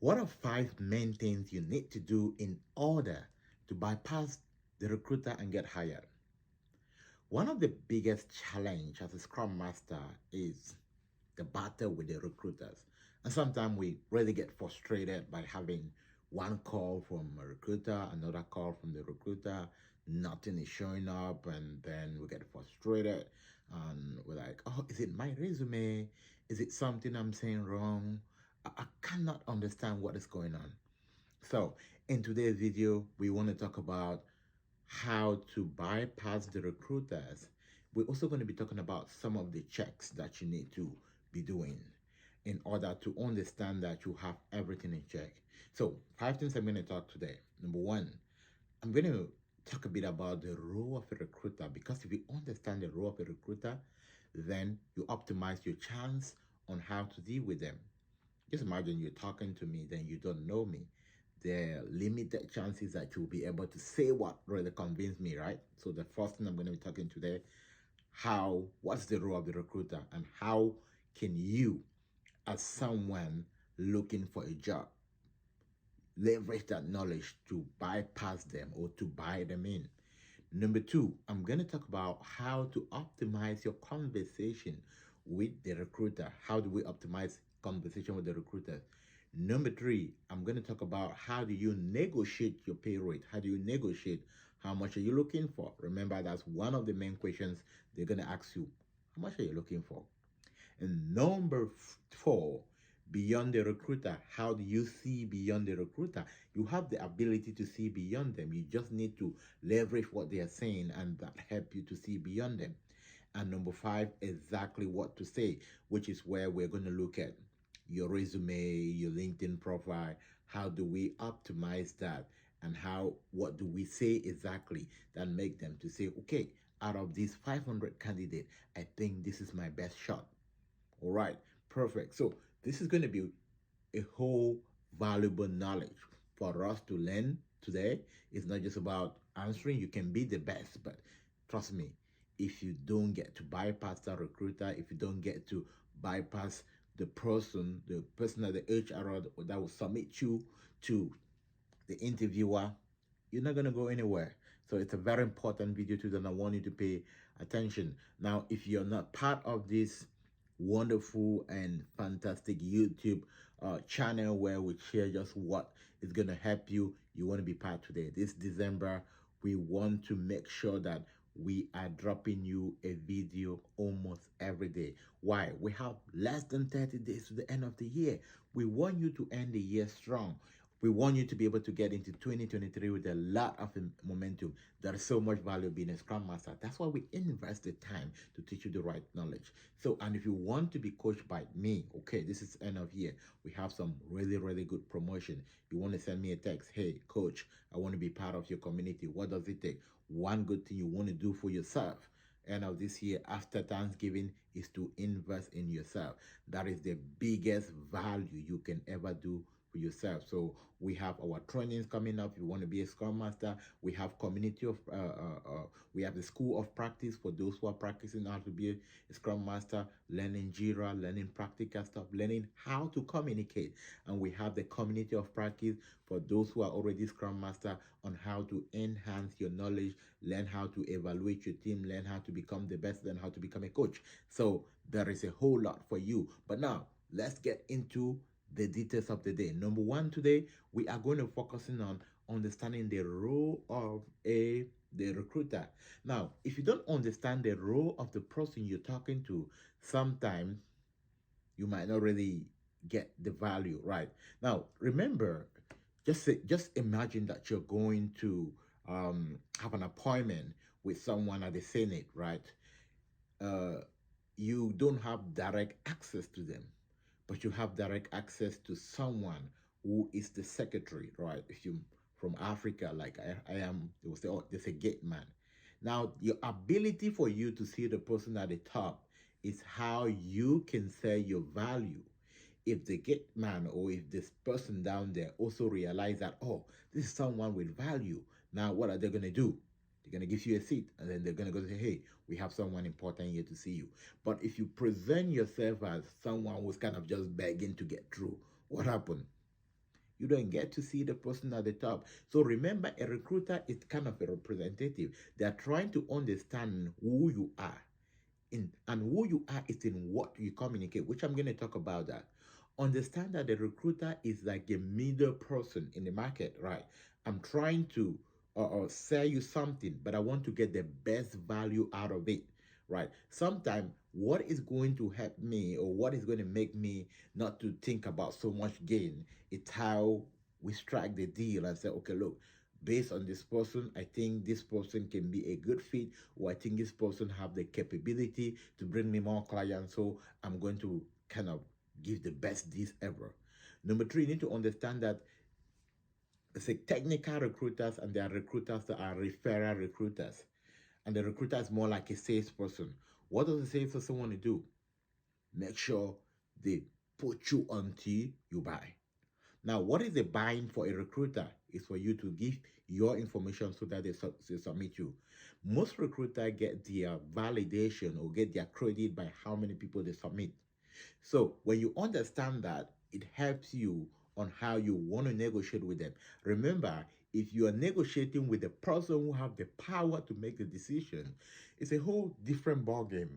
What are 5 main things you need to do in order to bypass the recruiter and get hired? One of the biggest challenge as a Scrum Master is the battle with the recruiters. And sometimes we really get frustrated by having one call from a recruiter, another call from the recruiter, nothing is showing up, and then we get frustrated and we're like, oh, is it my resume? Is it something I'm saying wrong? I cannot understand what is going on. So in today's video, we want to talk about how to bypass the recruiters. We're also going to be talking about some of the checks that you need to be doing in order to understand that you have everything in check. So 5 things I'm going to talk today. Number one, I'm going to talk a bit about the role of a recruiter, because if you understand the role of a recruiter, then you optimize your chance on how to deal with them. Just imagine you're talking to me, then you don't know me. There are limited chances that you'll be able to say what really convinced me, right? So the first thing I'm going to be talking today, what's the role of the recruiter, and how can you, as someone looking for a job, leverage that knowledge to bypass them or to buy them in. Number two, I'm going to talk about how to optimize your conversation with the recruiter. How do we optimize conversation with the recruiter? Number three, I'm going to talk about how do you negotiate your pay rate? How do you negotiate? How much are you looking for? Remember, that's one of the main questions they're going to ask you. How much are you looking for? And number four, beyond the recruiter, how do you see beyond the recruiter? You have the ability to see beyond them. You just need to leverage what they are saying, and that help you to see beyond them. And number five, exactly what to say, which is where we're going to look at your resume, your LinkedIn profile. How do we optimize that? And what do we say exactly that make them to say, okay, out of these 500 candidates, I think this is my best shot. All right, perfect. So this is going to be a whole valuable knowledge for us to learn today. It's not just about answering. You can be the best, but trust me, if you don't get to bypass that recruiter, if you don't get to bypass the person at the HR that will submit you to the interviewer, you're not going to go anywhere. So it's a very important video too that I want you to pay attention. Now, if you're not part of this wonderful and fantastic YouTube channel where we share just what is going to help you, you want to be part today. This December, we want to make sure that we are dropping you a video almost every day. Why? We have less than 30 days to the end of the year. We want you to end the year strong. We want you to be able to get into 2023 with a lot of momentum. There is so much value being a Scrum Master. That's why we invest the time to teach you the right knowledge. So, and if you want to be coached by me, okay, this is end of year. We have some really, really good promotion. You want to send me a text, hey, coach, I want to be part of your community. What does it take? One good thing you want to do for yourself end of this year after Thanksgiving is to invest in yourself. That is the biggest value you can ever do for yourself. So we have our trainings coming up. If you want to be a Scrum Master, we have we have the School of Practice for those who are practicing how to be a Scrum Master, learning Jira, learning practical stuff, learning how to communicate. And we have the Community of Practice for those who are already Scrum Master on how to enhance your knowledge, learn how to evaluate your team, learn how to become the best, learn how to become a coach. So there is a whole lot for you. But now let's get into the details of the day. Number one, today we are going to focusing on understanding the role of the recruiter. Now, if you don't understand the role of the person you're talking to, sometimes you might not really get the value right. Now, remember, just imagine that you're going to have an appointment with someone at the Senate, right? You don't have direct access to them, but you have direct access to someone who is the secretary, right? If you from Africa, like I am, they will say, oh, there's a gate man. Now, your ability for you to see the person at the top is how you can sell your value. If the gate man or if this person down there also realize that, oh, this is someone with value, now what are they going to do? They're going to give you a seat, and then they're going to go say, hey, we have someone important here to see you. But if you present yourself as someone who's kind of just begging to get through, what happened? You don't get to see the person at the top. So remember, a recruiter is kind of a representative. They are trying to understand who you are. And who you are is in what you communicate, which I'm going to talk about that. Understand that the recruiter is like a middle person in the market, right? I'm trying to sell you something, but I want to get the best value out of it, right? Sometimes what is going to help me or what is going to make me not to think about so much gain, it's how we strike the deal and say, okay, look, based on this person, I think this person can be a good fit, or I think this person have the capability to bring me more clients, so I'm going to kind of give the best deals ever. Number three, you need to understand that it's a technical recruiters and there are recruiters that are referral recruiters. And the recruiter is more like a salesperson. What does a salesperson want to do? Make sure they put you until you buy. Now, what is the buying for a recruiter? Is for you to give your information so that they submit you. Most recruiters get their validation or get their credit by how many people they submit. So when you understand that, it helps you on how you want to negotiate with them. Remember, if you are negotiating with the person who have the power to make the decision, it's a whole different ballgame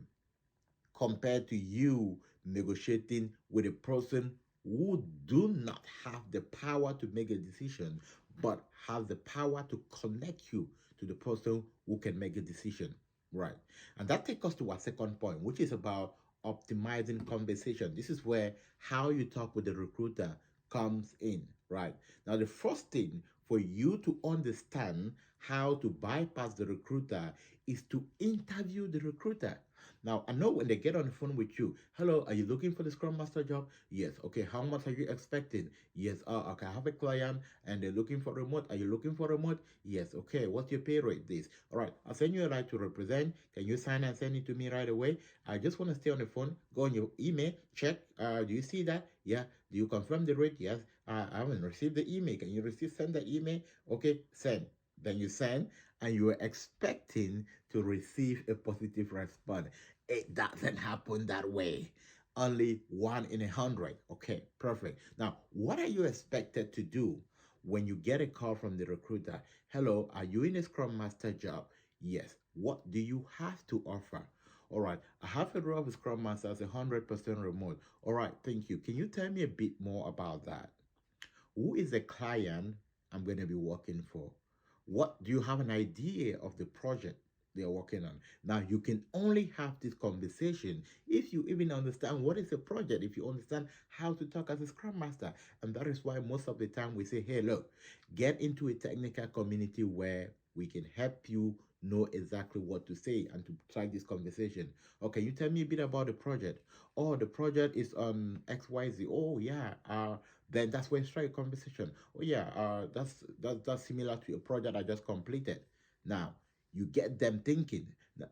compared to you negotiating with a person who do not have the power to make a decision but have the power to connect you to the person who can make a decision, right? And that takes us to our second point, which is about optimizing conversation. This is where how you talk with the recruiter comes in, right? Now the first thing for you to understand how to bypass the recruiter is to interview the recruiter. Now, I know when they get on the phone with you, hello, are you looking for the Scrum Master job? Yes. Okay, how much are you expecting? Yes. Okay, I have a client and they're looking for remote. Are you looking for remote? Yes. Okay, what's your pay rate? This. All right, I'll send you a right to represent. Can you sign and send it to me right away? I just want to stay on the phone. Go on your email, check. Do you see that? Yeah. Do you confirm the rate? Yes. I haven't received the email. Can you send the email? Okay, send. Then you send and you are expecting to receive a positive response. It doesn't happen that way. Only 1 in 100. Okay, perfect. Now, what are you expected to do when you get a call from the recruiter? Hello, are you in a Scrum Master job? Yes. What do you have to offer? All right, I have a role of Scrum Master as 100% remote. All right, thank you. Can you tell me a bit more about that? Who is the client I'm going to be working for? What do you have an idea of the project they are working on? Now, you can only have this conversation if you even understand what is a project, if you understand how to talk as a Scrum Master. And that is why most of the time we say, hey, look, get into a technical community where we can help you know exactly what to say and to try this conversation. Okay, you tell me a bit about the project. Oh, the project is on XYZ. Oh, yeah. Then that's where strike a conversation. Oh yeah, that's similar to a project I just completed. Now you get them thinking. Now,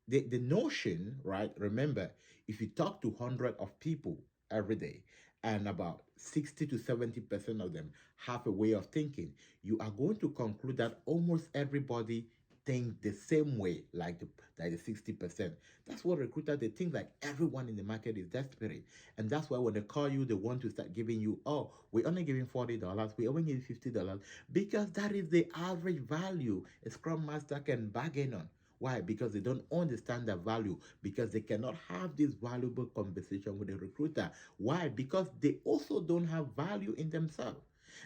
the notion, right? Remember, if you talk to 100 of people every day, and about 60 to 70% of them have a way of thinking, you are going to conclude that almost everybody think the same way, like the 60%. That's what recruiters they think like everyone in the market is desperate. And that's why when they call you, they want to start giving you, oh, we're only giving $40, we only give $50, because that is the average value a Scrum Master can bargain on. Why? Because they don't understand the value, because they cannot have this valuable conversation with a recruiter. Why? Because they also don't have value in themselves.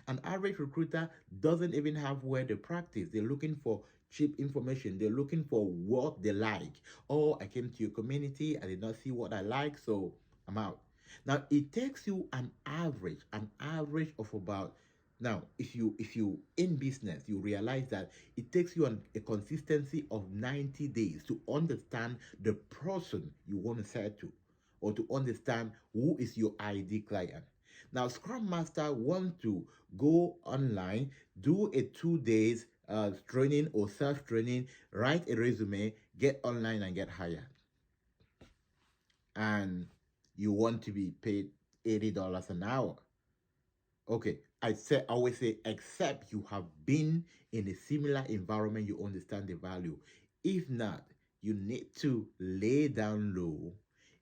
An average recruiter doesn't even have where they practice. They're looking for cheap information. They're looking for what they like. Oh, I came to your community, I did not see what I like, so I'm out. Now it takes you an average of about now if you in business you realize that it takes you a consistency of 90 days to understand the person you want to sell to or to understand who is your ID client. Now Scrum Master want to go online, do a 2 days training or self training, write a resume, get online and get hired, and you want to be paid $80 an hour. Okay, I always say, except you have been in a similar environment, you understand the value. If not, you need to lay down low,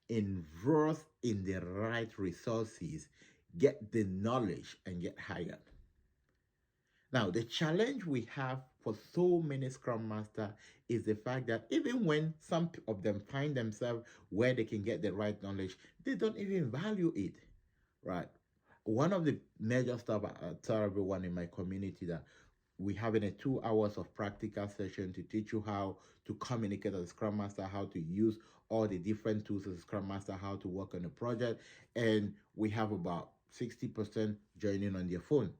invest in the right resources, get the knowledge and get hired. Now, the challenge we have for so many Scrum Master is the fact that even when some of them find themselves where they can get the right knowledge, they don't even value it, right? One of the major stuff I tell everyone in my community that we having a 2 hours of practical session to teach you how to communicate as a Scrum Master, how to use all the different tools as a Scrum Master, how to work on a project, and we have about 60% joining on their phone.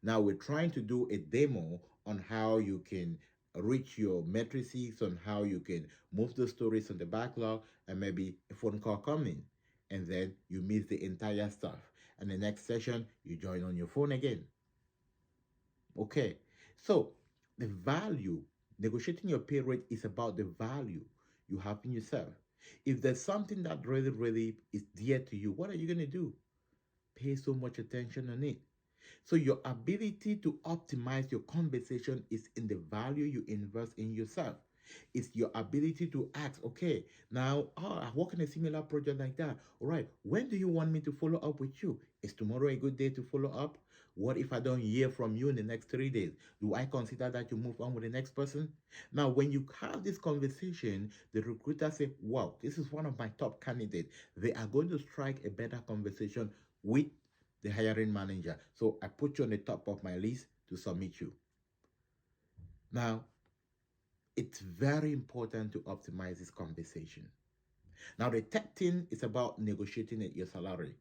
Now we're trying to do a demo on how you can reach your matrices, on how you can move the stories on the backlog, and maybe a phone call coming, and then you miss the entire stuff. And the next session, you join on your phone again. Okay, so the value, negotiating your pay rate is about the value you have in yourself. If there's something that really, really is dear to you, what are you going to do? Pay so much attention on it. So your ability to optimize your conversation is in the value you invest in yourself. It's your ability to ask, okay, now I work on a similar project like that. All right, when do you want me to follow up with you? Is tomorrow a good day to follow up? What if I don't hear from you in the next 3 days? Do I consider that you move on with the next person? Now, when you have this conversation, the recruiter say, wow, this is one of my top candidates. They are going to strike a better conversation with the hiring manager. So I put you on the top of my list to submit you. Now, it's very important to optimize this conversation. Now, the third thing is about negotiating your salary.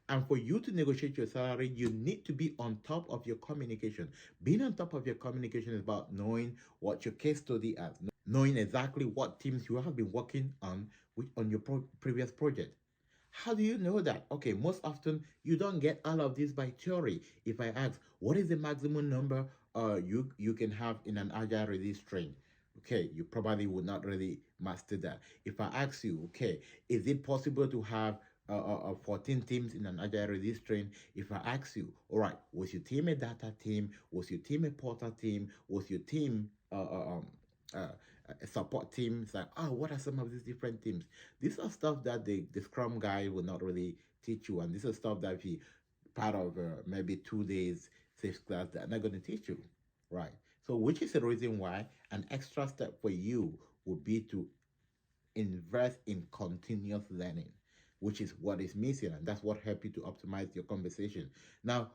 And for you to negotiate your salary, you need to be on top of your communication. Being on top of your communication is about knowing what your case study is, knowing exactly what teams you have been working on on your previous project. How do you know that? Okay, most often you don't get all of this by theory. If I ask, what is the maximum number you can have in an agile release train? Okay, you probably would not really master that. If I ask you, okay, is it possible to have 14 teams in an agile release train? If I ask you, all right, was your team a data team? Was your team a portal team? Was your team uh, a support team? It's like, oh, what are some of these different teams? These are stuff that the Scrum guy will not really teach you, and this is stuff that if he part of maybe 2 days safe class, they're not going to teach you, right? So, which is the reason why an extra step for you would be to invest in continuous learning, which is what is missing, and that's what helps you to optimize your conversation. Now,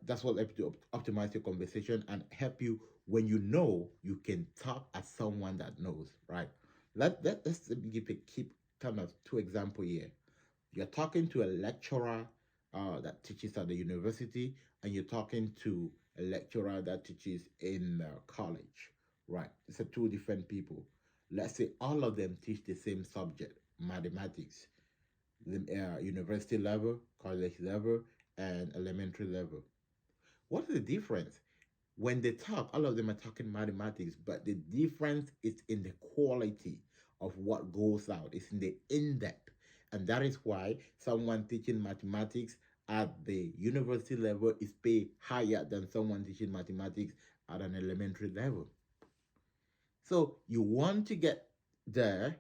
that's what helps you to optimize your conversation and help you when you know you can talk as someone that knows, right? Let's give a keep kind of two example here. You're talking to a lecturer that teaches at the university, and you're talking to a lecturer that teaches in college, right? It's a two different people. Let's say all of them teach the same subject, mathematics, the university level, college level, and elementary level. What is the difference? When they talk, all of them are talking mathematics, but the difference is in the quality of what goes out. It's in the in-depth. And that is why someone teaching mathematics at the university level is paid higher than someone teaching mathematics at an elementary level. So you want to get there,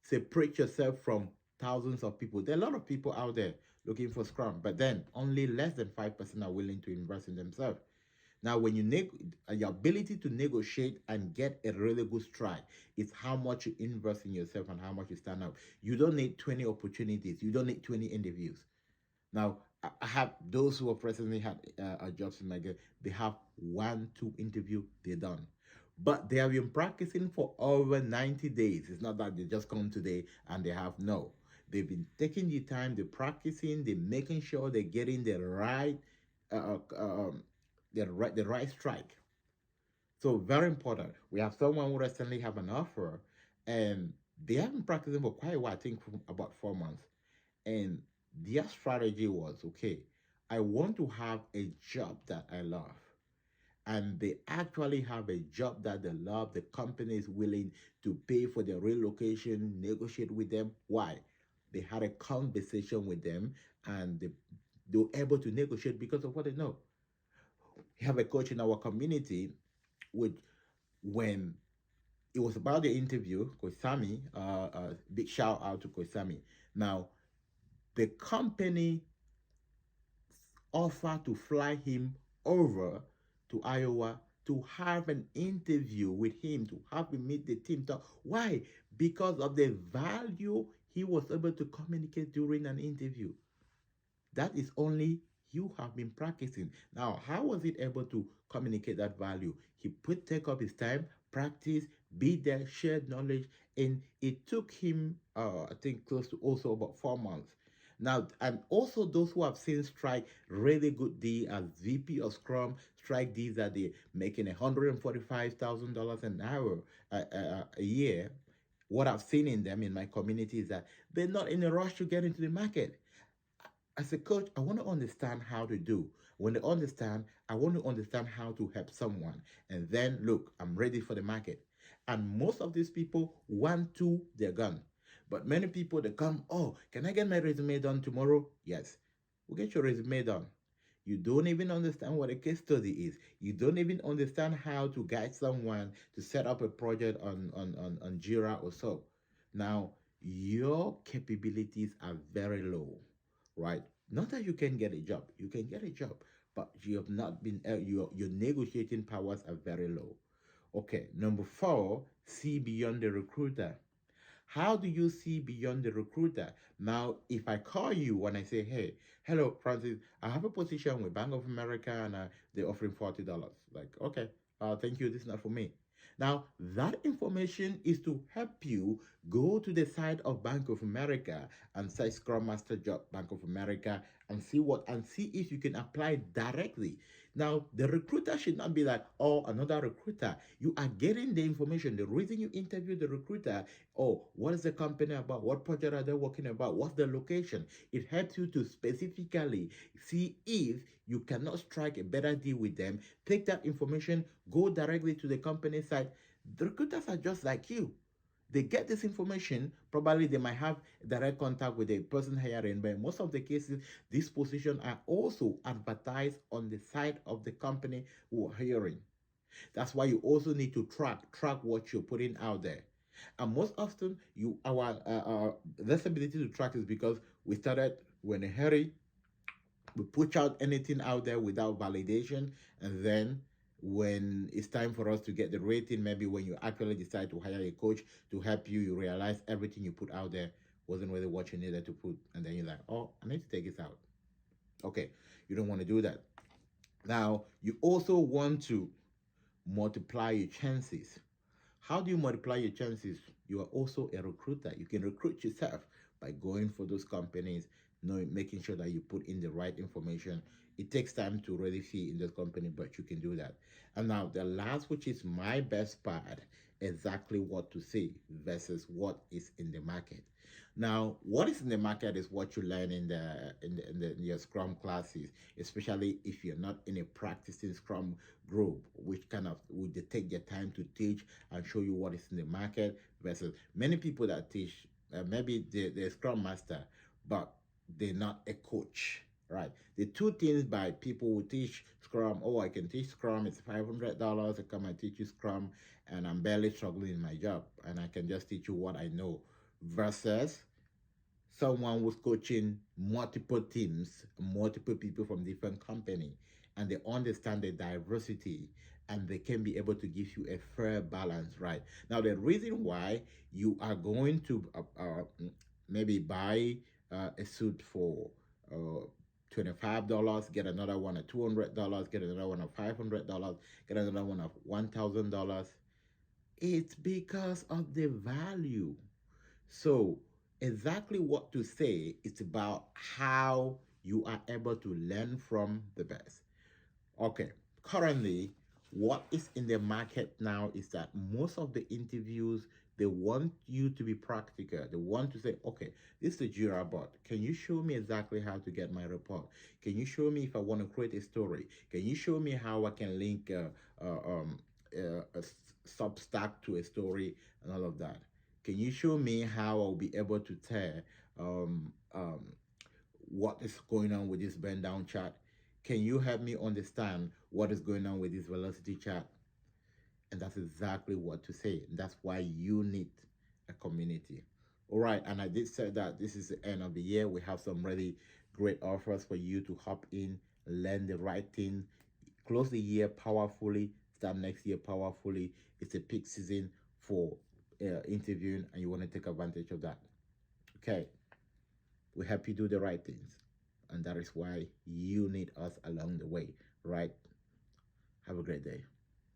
separate yourself from thousands of people. There are a lot of people out there looking for Scrum, but then only less than 5% are willing to invest in themselves. Now, when your ability to negotiate and get a really good strike is how much you invest in yourself and how much you stand out. You don't need 20 opportunities. You don't need 20 interviews. Now, I have those who have presently had jobs in my game. They have 1, 2 interview. They're done. But they have been practicing for over 90 days. It's not that they just come today and they have no. They've been taking the time, they're practicing, they're making sure they're getting uh, uh, um, the right strike. So very important. We have someone who recently have an offer, and they have been practicing for quite a while. I think for about 4 months. And their strategy was, okay, I want to have a job that I love. And they actually have a job that they love. The company is willing to pay for their relocation, negotiate with them. Why? They had a conversation with them, and they were able to negotiate because of what they know. We have a coach in our community, which when it was about the interview, Coach Sammy, big shout out to Coach Sammy. Now, the company offer to fly him over to Iowa to have an interview with him, to have him meet the team. Why? Because of the value he was able to communicate during an interview. That is only you have been practicing. Now, how was it able to communicate that value? He take up his time, practice, be there, shared knowledge, and it took him, I think, close to also about 4 months. Now, and also those who have seen Strike really good deal as VP of Scrum. Strike deals that they making $145,000 an hour a year. What I've seen in them in my community is that they're not in a rush to get into the market. As a coach, I want to understand how to do. When they understand, I want to understand how to help someone. And then, look, I'm ready for the market. And most of these people want to, they're gone. But many people, they come, oh, can I get my resume done tomorrow? Yes. We'll get your resume done. You don't even understand what a case study is. You don't even understand how to guide someone to set up a project on Jira or so. Now, your capabilities are very low, right? Not that you can get a job. You can get a job, but you have not been, your negotiating powers are very low. Okay, number four, see beyond the recruiter. How do you see beyond the recruiter? Now, if I call you and I say, hey, hello, Francis, I have a position with Bank of America and they're offering $40. Like, okay, thank you, this is not for me. Now, that information is to help you go to the site of Bank of America and say Scrum Master Job, Bank of America, and see if you can apply directly. Now, the recruiter should not be like, oh, another recruiter. You are getting the information. The reason you interview the recruiter, oh, what is the company about? What project are they working about? What's the location? It helps you to specifically see if you cannot strike a better deal with them. Take that information, go directly to the company site. The recruiters are just like you. They get this information. Probably they might have direct contact with the person hiring, but in most of the cases, these positions are also advertised on the side of the company who are hiring. That's why you also need to track what you're putting out there. And most often, our this ability to track is because we're in a hurry, we push out anything out there without validation, and then when it's time for us to get the rating, maybe when you actually decide to hire a coach to help you, you realize everything you put out there wasn't really what you needed to put, and then you're like, oh, I need to take this out. Okay, you don't want to do that. Now, you also want to multiply your chances. How do you multiply your chances? You are also a recruiter. You can recruit yourself by going for those companies, making sure that you put in the right information. It takes time to really see in this company, but you can do that. And now the last, which is my best part, exactly what to say versus what is in the market. Now, what is in the market is what you learn in your Scrum classes, especially if you're not in a practicing Scrum group, which kind of would they take their time to teach and show you what is in the market versus many people that teach, maybe they're Scrum Master, but they're not a coach, right? The two things by people who teach Scrum, oh, I can teach Scrum, it's $500, I come and teach you Scrum, and I'm barely struggling in my job, and I can just teach you what I know, versus someone who's coaching multiple teams, multiple people from different company, and they understand the diversity and they can be able to give you a fair balance, right? Now, the reason why you are going to maybe buy a suit for $25, get another one at $200, get another one at $500, get another one at $1,000, it's because of the value. So, exactly what to say, it's about how you are able to learn from the best. Okay, currently, what is in the market now is that most of the interviews they want you to be practical. They want to say, okay, this is the Jira bot. Can you show me exactly how to get my report? Can you show me if I want to create a story? Can you show me how I can link a Substack to a story and all of that? Can you show me how I'll be able to tell um, um, what is going on with this bend down chart? Can you help me understand what is going on with this velocity chart? And that's exactly what to say. That's why you need a community. All right, and I did say that this is the end of the year. We have some really great offers for you to hop in learn the right thing, close the year powerfully, start next year powerfully. It's a peak season for interviewing, and you want to take advantage of that. Okay, we help you do the right things, and that is why you need us along the way, right? Have a great day.